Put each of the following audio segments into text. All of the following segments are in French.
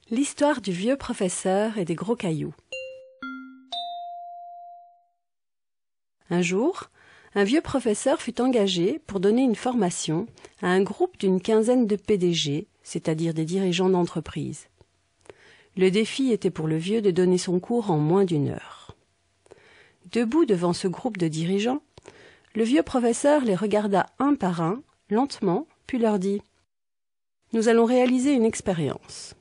L'histoire du vieux professeur et des gros cailloux. Un jour, un vieux professeur fut engagé pour donner une formation à un groupe d'une quinzaine de PDG, c'est-à-dire des dirigeants d'entreprise. Le défi était pour le vieux de donner son cours en moins d'1 heure. Debout devant ce groupe de dirigeants, le vieux professeur les regarda un par un, lentement, puis leur dit « Nous allons réaliser une expérience. »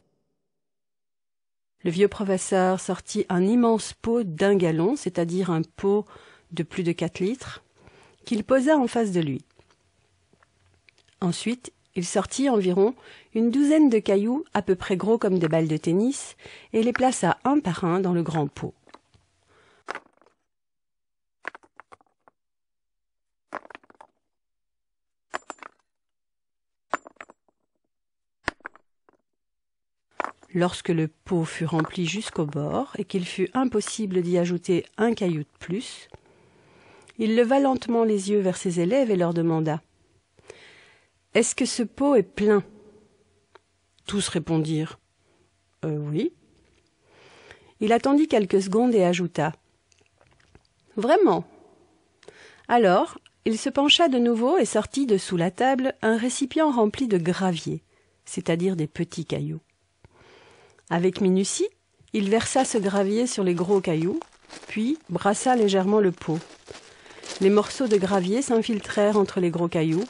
Le vieux professeur sortit un immense pot d'1 gallon, c'est-à-dire un pot de plus de 4 litres, qu'il posa en face de lui. Ensuite, il sortit environ une douzaine de cailloux à peu près gros comme des balles de tennis et les plaça un par un dans le grand pot. Lorsque le pot fut rempli jusqu'au bord et qu'il fut impossible d'y ajouter un caillou de plus, il leva lentement les yeux vers ses élèves et leur demanda « Est-ce que ce pot est plein ?» Tous répondirent « Oui ». Il attendit quelques secondes et ajouta « Vraiment ?» Alors, il se pencha de nouveau et sortit de sous la table un récipient rempli de gravier, c'est-à-dire des petits cailloux. Avec minutie, il versa ce gravier sur les gros cailloux, puis brassa légèrement le pot. Les morceaux de gravier s'infiltrèrent entre les gros cailloux,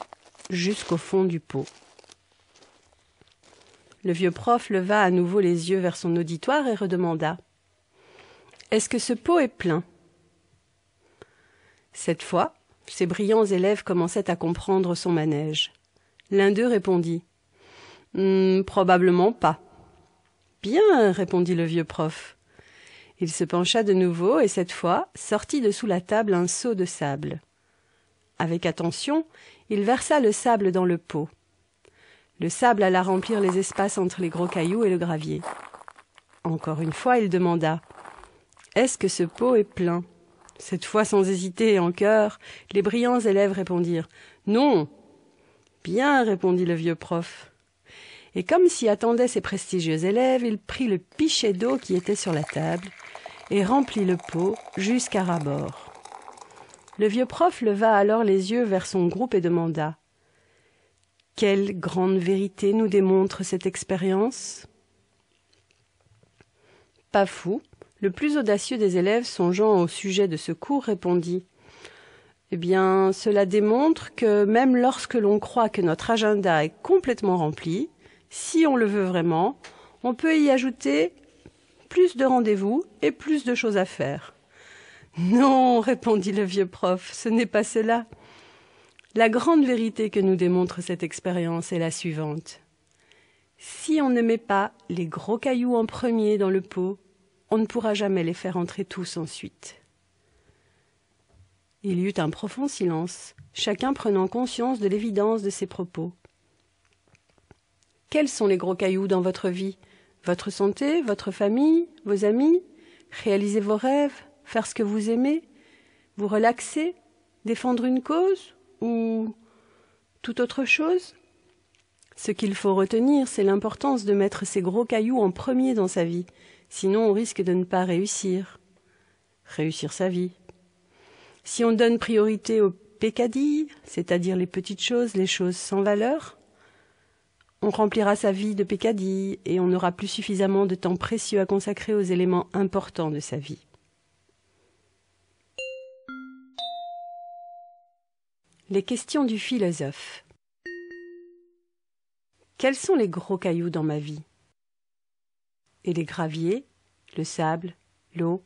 jusqu'au fond du pot. Le vieux prof leva à nouveau les yeux vers son auditoire et redemanda « Est-ce que ce pot est plein ?» Cette fois, ses brillants élèves commençaient à comprendre son manège. L'un d'eux répondit « Probablement pas. » « Bien, » répondit le vieux prof. Il se pencha de nouveau et cette fois sortit de sous la table un seau de sable. Avec attention, il versa le sable dans le pot. Le sable alla remplir les espaces entre les gros cailloux et le gravier. Encore une fois, il demanda « Est-ce que ce pot est plein ?» Cette fois, sans hésiter et en chœur, les brillants élèves répondirent « Non !»« Bien, » répondit le vieux prof. Et comme s'y attendaient ses prestigieux élèves, il prit le pichet d'eau qui était sur la table et remplit le pot jusqu'à ras-bord. Le vieux prof leva alors les yeux vers son groupe et demanda « Quelle grande vérité nous démontre cette expérience ?» Pas fou, le plus audacieux des élèves songeant au sujet de ce cours répondit « Eh bien, cela démontre que même lorsque l'on croit que notre agenda est complètement rempli, si on le veut vraiment, on peut y ajouter plus de rendez-vous et plus de choses à faire. »« Non, » répondit le vieux prof, « ce n'est pas cela. La grande vérité que nous démontre cette expérience est la suivante. Si on ne met pas les gros cailloux en premier dans le pot, on ne pourra jamais les faire entrer tous ensuite. » Il y eut un profond silence, chacun prenant conscience de l'évidence de ses propos. Quels sont les gros cailloux dans votre vie? Votre santé, votre famille, vos amis? Réaliser vos rêves, faire ce que vous aimez? Vous relaxer? Défendre une cause? Ou toute autre chose? Ce qu'il faut retenir, c'est l'importance de mettre ces gros cailloux en premier dans sa vie, sinon on risque de ne pas réussir sa vie. Si on donne priorité aux peccadilles, c'est-à-dire les petites choses, les choses sans valeur, on remplira sa vie de peccadilles et on n'aura plus suffisamment de temps précieux à consacrer aux éléments importants de sa vie. Les questions du philosophe. Quels sont les gros cailloux dans ma vie? Et les graviers, le sable, l'eau,